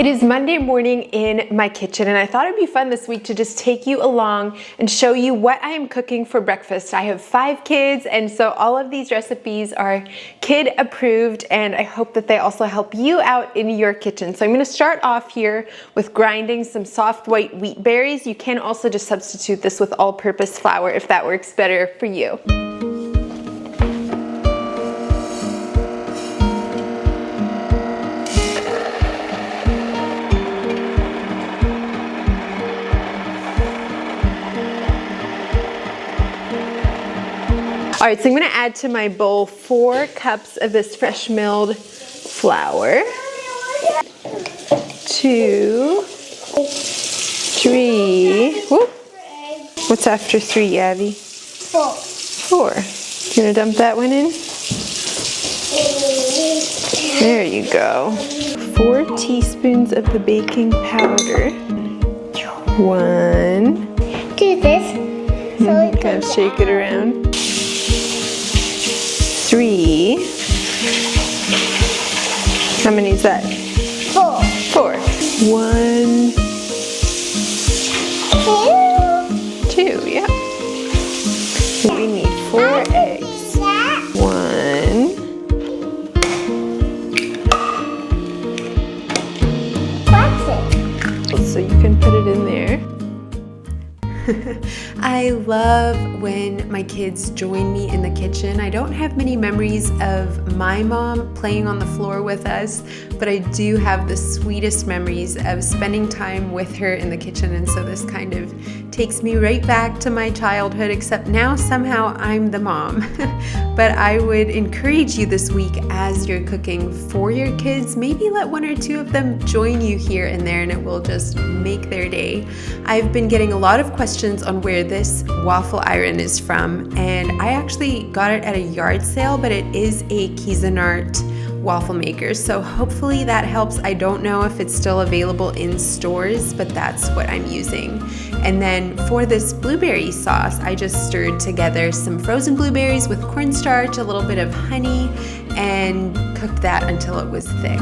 It is Monday morning in my kitchen, and I thought it'd be fun this week to just take you along and show you what I am cooking for breakfast. I have 5 kids, and so all of these recipes are kid approved, and I hope that they also help you out in your kitchen. So I'm gonna start off here with grinding some soft white wheat berries. You can also just substitute this with all-purpose flour if that works better for you. All right, so I'm gonna add to my bowl 4 cups of this fresh milled flour. 2, 3, whoop. What's after 3, Abby? 4. You gonna dump that one in? There you go. 4 teaspoons of the baking powder. 1. Do this. So it kind of shake it around. 3. How many is that? 4. 4. 1, 2, yeah. We need 4 eggs. 1. So you can put it in there. I love when my kids join me in the kitchen. I don't have many memories of my mom playing on the floor with us, but I do have the sweetest memories of spending time with her in the kitchen, and so this kind of takes me right back to my childhood, except now somehow I'm the mom. But I would encourage you this week as you're cooking for your kids, maybe let 1 or 2 of them join you here and there, and it will just make their day. I've been getting a lot of questions on where this waffle iron is from, and I actually got it at a yard sale, but it is a Cuisinart waffle maker, so hopefully that helps. I don't know if it's still available in stores, but that's what I'm using. And then for this blueberry sauce, I just stirred together some frozen blueberries with cornstarch, a little bit of honey, and cooked that until it was thick.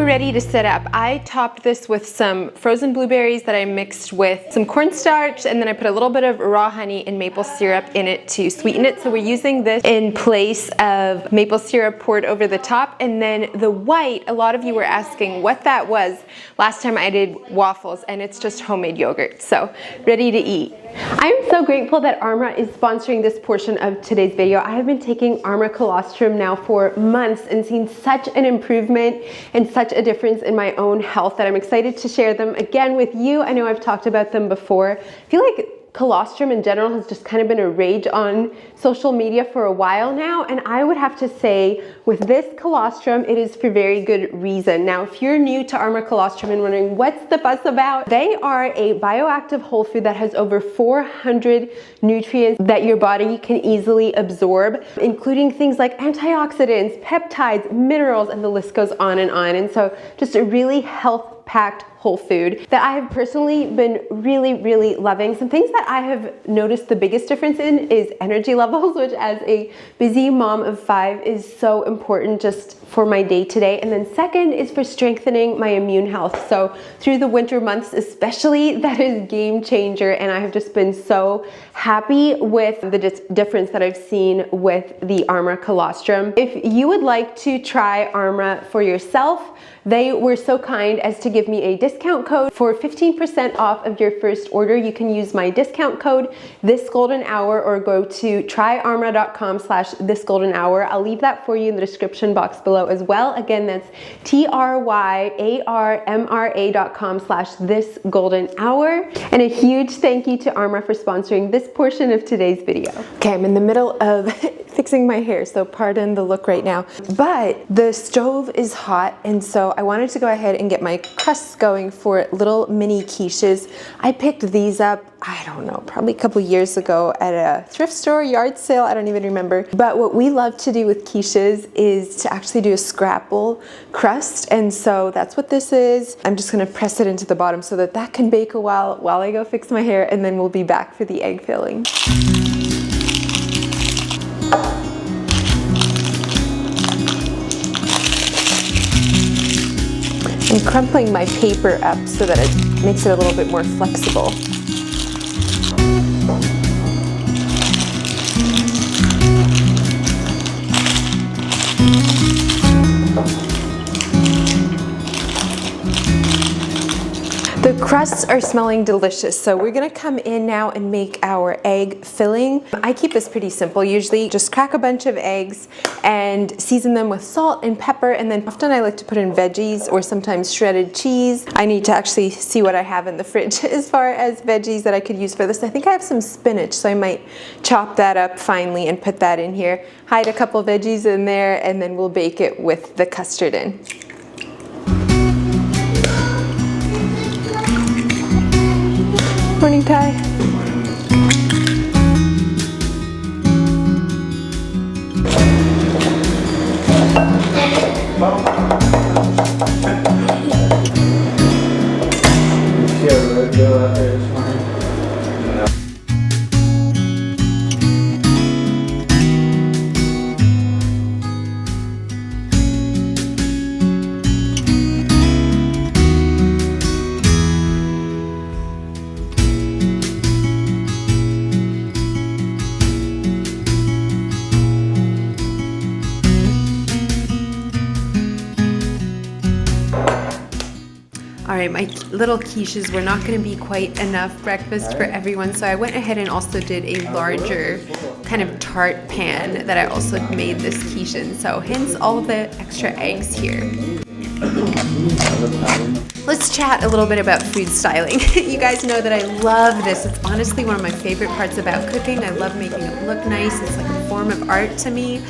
Ready to set up. I topped this with some frozen blueberries that I mixed with some cornstarch, and then I put a little bit of raw honey and maple syrup in it to sweeten it. So we're using this in place of maple syrup poured over the top. And then the white, a lot of you were asking what that was last time I did waffles, and it's just homemade yogurt. So ready to eat. I'm so grateful that Armra is sponsoring this portion of today's video. I have been taking Armra colostrum now for months and seen such an improvement and such a difference in my own health that I'm excited to share them again with you. I know I've talked about them before. I feel like colostrum in general has just kind of been a rage on social media for a while now, and I would have to say with this colostrum it is for very good reason. Now if you're new to Armra colostrum and wondering what's the fuss about, they are a bioactive whole food that has over 400 nutrients that your body can easily absorb, including things like antioxidants, peptides, minerals, and the list goes on. And so just a really health-packed whole food that I have personally been really loving. Some things that I have noticed the biggest difference in is energy levels, which as a busy mom of 5 is so important just for my day-to-day. And then second is for strengthening my immune health. So through the winter months especially, that is game changer, and I have just been so happy with the difference that I've seen with the Armra colostrum. If you would like to try Armra for yourself, they were so kind as to give me a discount code for 15% off of your first order. You can use my discount code ThisGoldenHour or go to tryarmra.com/thisgoldenhour. I'll leave that for you in the description box below as well. Again, that's tryarmra.com/thisgoldenhour. And a huge thank you to Armra for sponsoring this portion of today's video. Okay, I'm in the middle of fixing my hair, so pardon the look right now. But the stove is hot, and so I wanted to go ahead and get my crusts going for little mini quiches. I picked these up, I don't know, probably a couple years ago at a thrift store, yard sale, I don't even remember. But what we love to do with quiches is to actually do a scrapple crust, and so that's what this is. I'm just gonna press it into the bottom so that that can bake a while I go fix my hair, and then we'll be back for the egg filling. I'm crumpling my paper up so that it makes it a little bit more flexible. The crusts are smelling delicious, so we're gonna come in now and make our egg filling. I keep this pretty simple usually. Just crack a bunch of eggs and season them with salt and pepper, and then often I like to put in veggies or sometimes shredded cheese. I need to actually see what I have in the fridge as far as veggies that I could use for this. I think I have some spinach, so I might chop that up finely and put that in here. Hide a couple veggies in there, and then we'll bake it with the custard in. Morning, Ty. All right, my little quiches were not gonna be quite enough breakfast for everyone, so I went ahead and also did a larger kind of tart pan that I also made this quiche in, so hence all the extra eggs here. Let's chat a little bit about food styling. You guys know that I love this. It's honestly one of my favorite parts about cooking. I love making it look nice. It's like a form of art to me.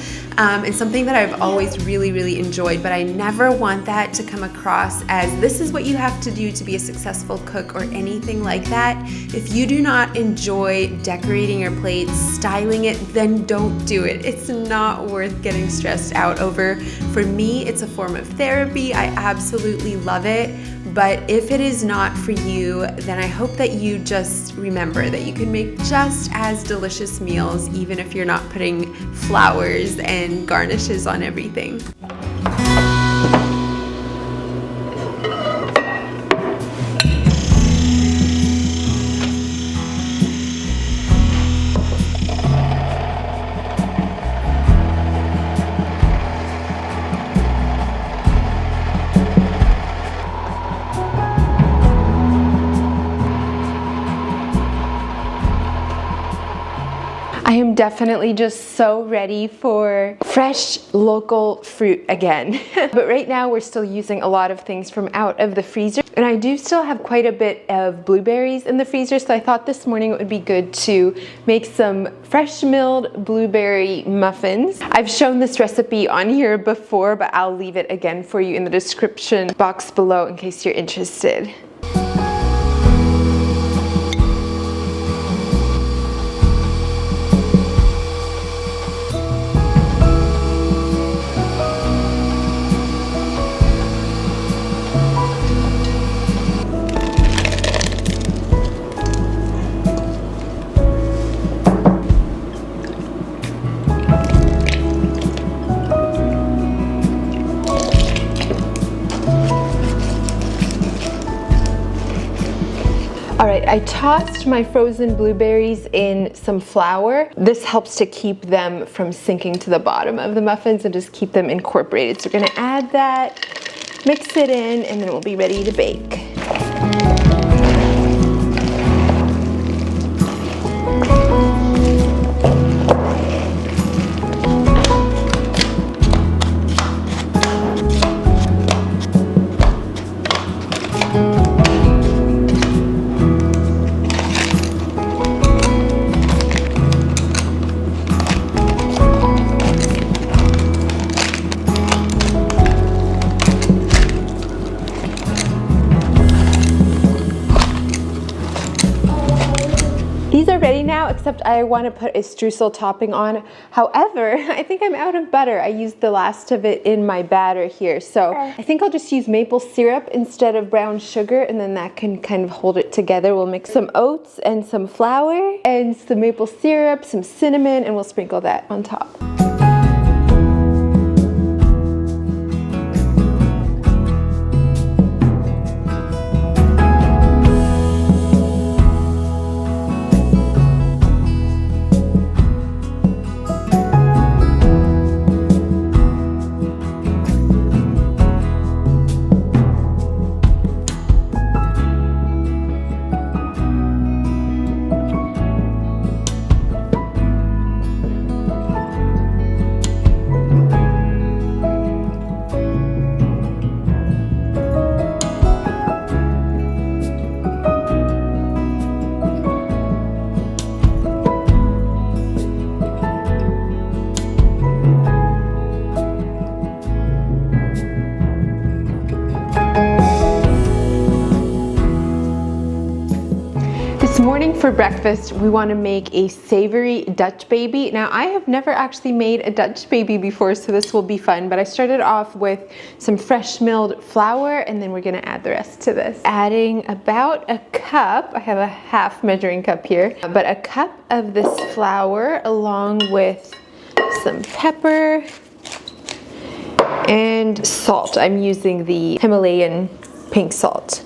It's something that I've always really enjoyed, but I never want that to come across as this is what you have to do to be a successful cook or anything like that. If you do not enjoy decorating your plates, styling it, then don't do it. It's not worth getting stressed out over. For me, it's a form of therapy. I absolutely love it. But if it is not for you, then I hope that you just remember that you can make just as delicious meals even if you're not putting flowers and garnishes on everything. I am definitely just so ready for fresh local fruit again. But right now we're still using a lot of things from out of the freezer. And I do still have quite a bit of blueberries in the freezer, so I thought this morning it would be good to make some fresh milled blueberry muffins. I've shown this recipe on here before, but I'll leave it again for you in the description box below in case you're interested. All right, I tossed my frozen blueberries in some flour. This helps to keep them from sinking to the bottom of the muffins and just keep them incorporated. So we're gonna add that, mix it in, and then we'll be ready to bake. These are ready now, except I want to put a streusel topping on. However, I think I'm out of butter. I used the last of it in my batter here. So I think I'll just use maple syrup instead of brown sugar, and then that can kind of hold it together. We'll mix some oats and some flour and some maple syrup, some cinnamon, and we'll sprinkle that on top. This morning for breakfast, we want to make a savory Dutch baby. Now, I have never actually made a Dutch baby before, so this will be fun, but I started off with some fresh milled flour, and then we're going to add the rest to this. Adding about a cup, I have a half measuring cup here, but a cup of this flour along with some pepper and salt. I'm using the Himalayan pink salt.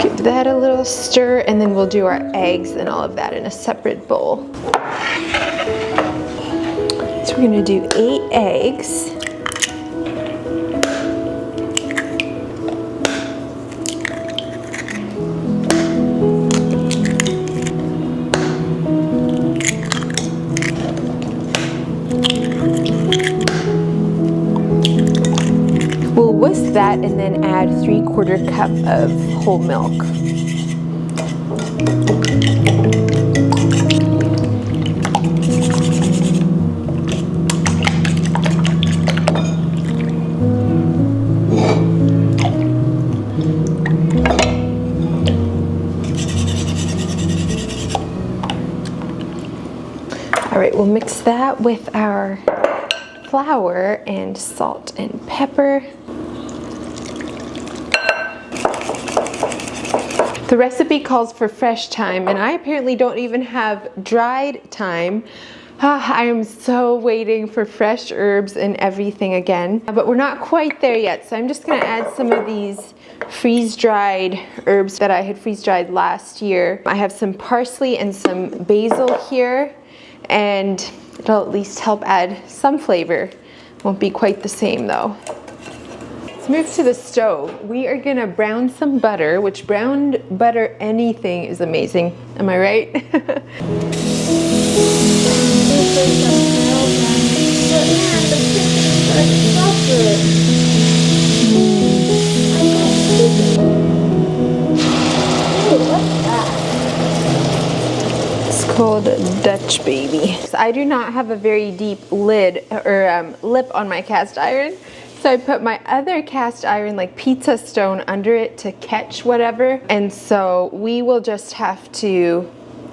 Give that a little stir, and then we'll do our eggs and all of that in a separate bowl. So we're gonna do 8 eggs. We'll whisk that and then add 3/4 cup of whole milk. All right, we'll mix that with our flour and salt and pepper. The recipe calls for fresh thyme, and I apparently don't even have dried thyme. I am so waiting for fresh herbs and everything again, but we're not quite there yet, so I'm just gonna add some of these freeze-dried herbs that I had freeze-dried last year. I have some parsley and some basil here, and it'll at least help add some flavor. Won't be quite the same though. Let's move to the stove. We are gonna brown some butter, which browned butter anything is amazing. Am I right? It's called Dutch baby. So I do not have a very deep lid or lip on my cast iron. So I put my other cast iron, like pizza stone, under it to catch whatever. And so we will just have to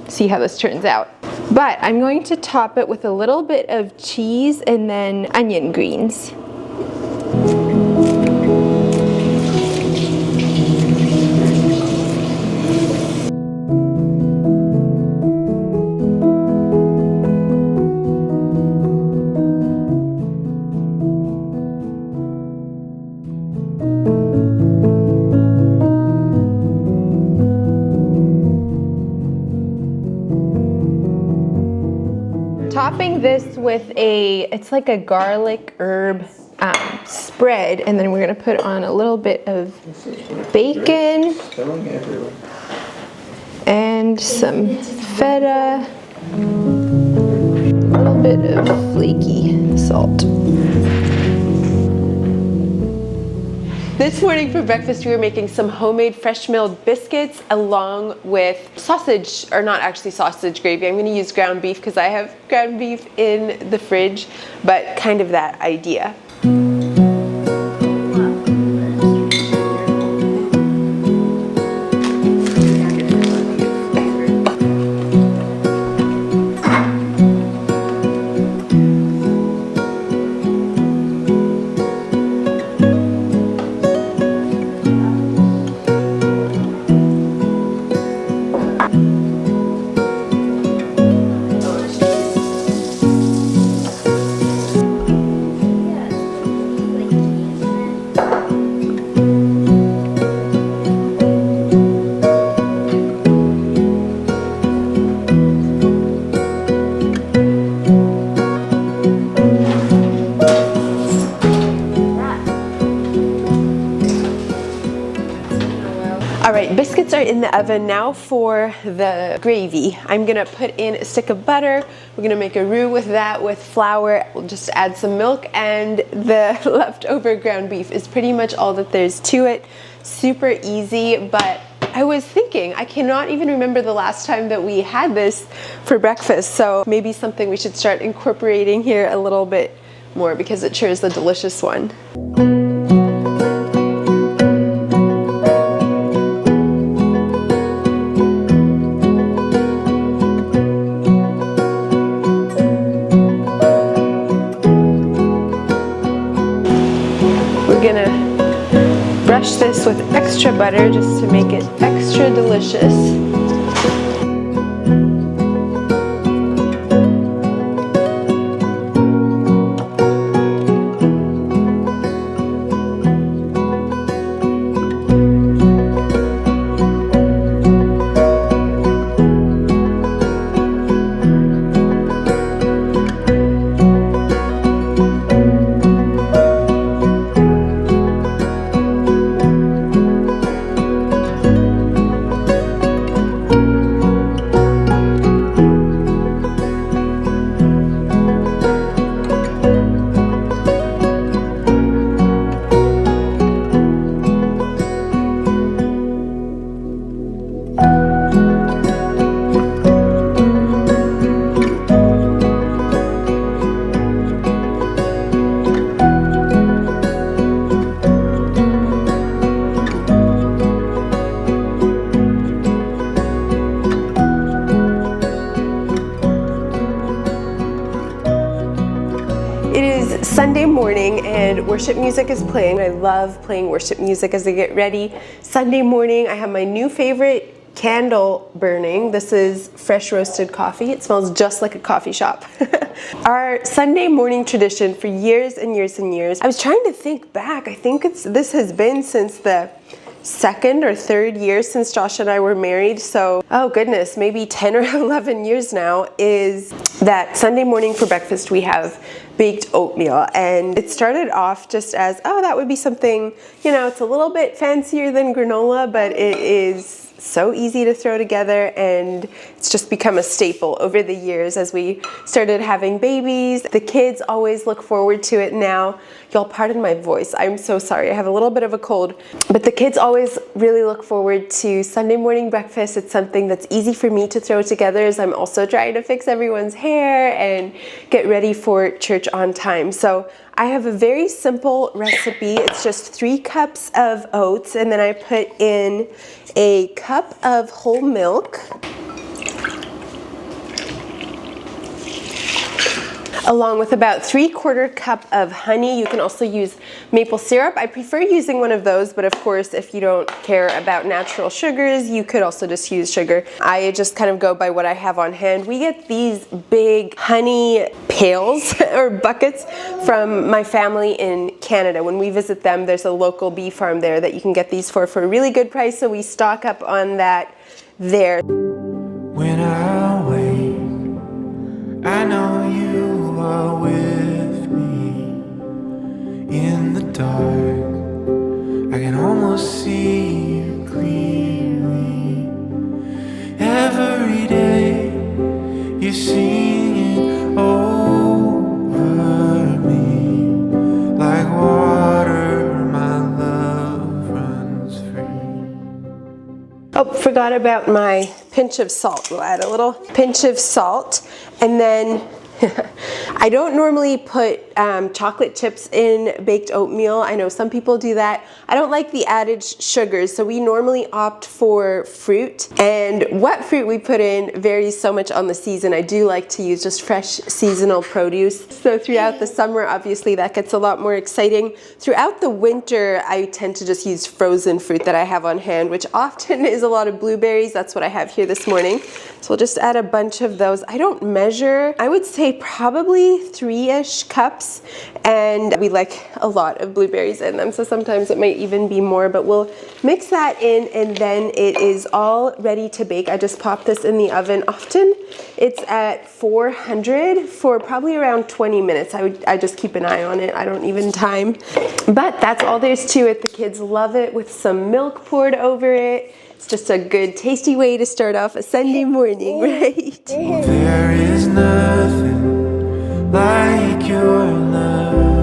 see how this turns out. But I'm going to top it with a little bit of cheese and then onion greens. Topping this with it's like a garlic herb spread, and then we're gonna put on a little bit of bacon and some feta, a little bit of flaky salt. This morning for breakfast, we were making some homemade fresh milled biscuits along with sausage, or not actually sausage gravy. I'm going to use ground beef because I have ground beef in the fridge, but kind of that idea. the oven. Now for the gravy. I'm gonna put in a stick of butter. We're gonna make a roux with that with flour. We'll just add some milk, and the leftover ground beef is pretty much all that there's to it. Super easy, but I was thinking, I cannot even remember the last time that we had this for breakfast, so maybe something we should start incorporating here a little bit more, because it sure is a delicious one. We're gonna brush this with extra butter just to make it extra delicious. Sunday morning and worship music is playing. I love playing worship music as I get ready. Sunday morning, I have my new favorite candle burning. This is fresh roasted coffee. It smells just like a coffee shop. Our Sunday morning tradition for years and years and years. I was trying to think back. I think this has been since the second or third year since Josh and I were married. So, oh goodness, maybe 10 or 11 years now, is that Sunday morning for breakfast we have baked oatmeal. And it started off just as, oh, that would be something, you know, it's a little bit fancier than granola, but it is so easy to throw together, and it's just become a staple over the years as we started having babies. The kids always look forward to it now. Y'all pardon my voice, I'm so sorry, I have a little bit of a cold, but the kids always really look forward to Sunday morning breakfast. It's something that's easy for me to throw together as I'm also trying to fix everyone's hair and get ready for church on time. So I have a very simple recipe. It's just 3 cups of oats, and then I put in a cup of whole milk, along with about 3/4 cup of honey. You can also use maple syrup. I prefer using one of those, but of course, if you don't care about natural sugars, you could also just use sugar. I just kind of go by what I have on hand. We get these big honey pails or buckets from my family in Canada. When we visit them, there's a local bee farm there that you can get these for a really good price, so we stock up on that there. When I wake, I know you are with me. In the dark, I can almost see you clearly. Every day, you're singing over me. Like water, my love runs free. Oh, forgot about my pinch of salt. We'll add a little pinch of salt, and then I don't normally put chocolate chips in baked oatmeal. I know some people do that. I don't like the added sugars, so we normally opt for fruit. And what fruit we put in varies so much on the season. I do like to use just fresh seasonal produce. So throughout the summer, obviously that gets a lot more exciting. Throughout the winter, I tend to just use frozen fruit that I have on hand, which often is a lot of blueberries. That's what I have here this morning. So we'll just add a bunch of those. I don't measure. I would say probably 3-ish cups, and we like a lot of blueberries in them, so sometimes it might even be more, but we'll mix that in, and then it is all ready to bake. I just pop this in the oven. Often it's at 400 for probably around 20 minutes. I just keep an eye on it. I don't even time, but that's all there's to it. The kids love it with some milk poured over it. It's just a good, tasty way to start off a Sunday morning, right? There is nothing like your love.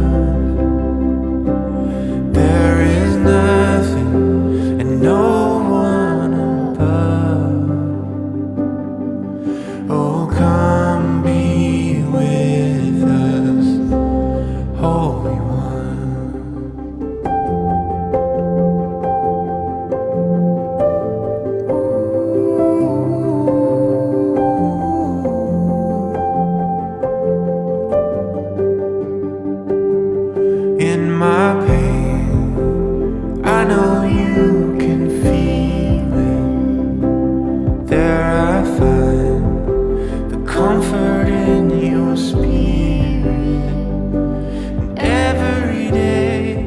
There is nothing and no one above. Oh, come be with us, Holy One. In my pain, I know you can feel it. There I find the comfort in your spirit. And every day.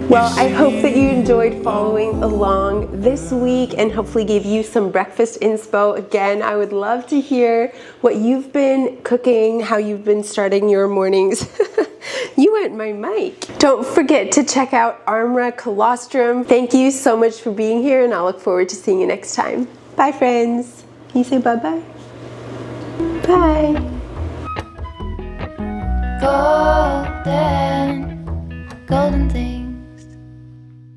Well, I hope that you enjoyed following along this week and hopefully gave you some breakfast inspo. Again, I would love to hear what you've been cooking, how you've been starting your mornings. You went my mic. Don't forget to check out Armra Colostrum. Thank you so much for being here, and I'll look forward to seeing you next time. Bye, friends. Can you say bye-bye? Bye. Golden, golden thing.